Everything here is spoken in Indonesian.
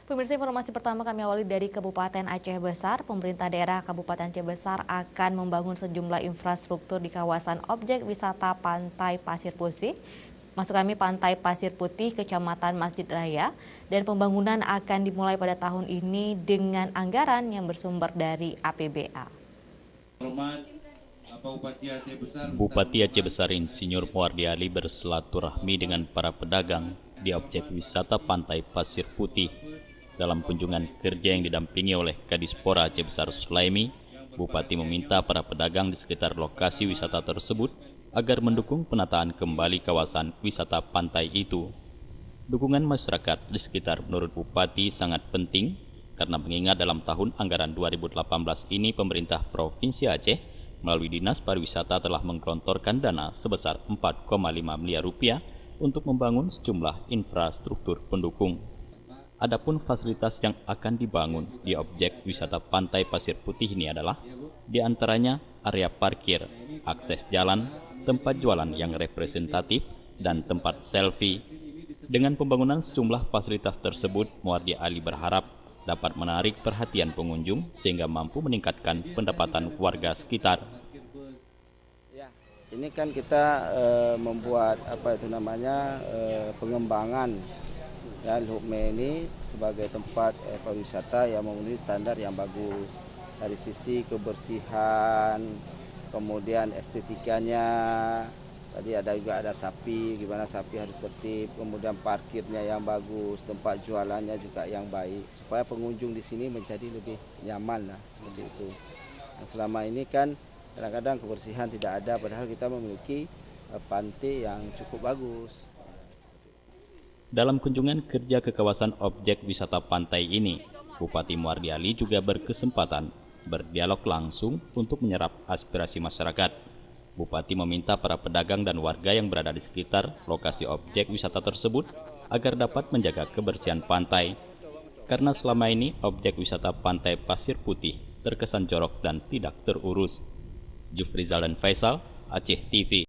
Pemirsa, informasi pertama kami awali dari Kabupaten Aceh Besar. Pemerintah daerah Kabupaten Aceh Besar akan membangun sejumlah infrastruktur di kawasan objek wisata Pantai Pasir Putih. Pantai Pasir Putih, Kecamatan Masjid Raya, dan pembangunan akan dimulai pada tahun ini dengan anggaran yang bersumber dari APBA. Bupati Aceh Besar Insinyur Muardi Ali bersilaturahmi dengan para pedagang di objek wisata Pantai Pasir Putih. Dalam kunjungan kerja yang didampingi oleh Kadispora Aceh Besar Sulaimi, Bupati meminta para pedagang di sekitar lokasi wisata tersebut agar mendukung penataan kembali kawasan wisata pantai itu. Dukungan masyarakat di sekitar menurut Bupati sangat penting karena mengingat dalam tahun anggaran 2018 ini pemerintah Provinsi Aceh melalui Dinas Pariwisata telah menggelontorkan dana sebesar 4,5 miliar rupiah untuk membangun sejumlah infrastruktur pendukung. Adapun fasilitas yang akan dibangun di objek wisata Pantai Pasir Putih ini adalah diantaranya area parkir, akses jalan, tempat jualan yang representatif, dan tempat selfie. Dengan pembangunan sejumlah fasilitas tersebut, Muardi Ali berharap dapat menarik perhatian pengunjung sehingga mampu meningkatkan pendapatan warga sekitar. Ini kan kita membuat pengembangan dan Hukme ini sebagai tempat pariwisata yang memenuhi standar yang bagus dari sisi kebersihan, kemudian estetikanya. Tadi ada sapi, gimana sapi harus tertib, kemudian parkirnya yang bagus, tempat jualannya juga yang baik, supaya pengunjung di sini menjadi lebih nyaman lah, seperti itu. Nah, selama ini kan kadang-kadang kebersihan tidak ada, padahal kita memiliki pantai yang cukup bagus. Dalam kunjungan kerja ke kawasan objek wisata pantai ini, Bupati Muardi Ali juga berkesempatan berdialog langsung untuk menyerap aspirasi masyarakat. Bupati meminta para pedagang dan warga yang berada di sekitar lokasi objek wisata tersebut agar dapat menjaga kebersihan pantai. Karena selama ini objek wisata Pantai Pasir Putih terkesan jorok dan tidak terurus. Jufrizal dan Faisal, Aceh TV.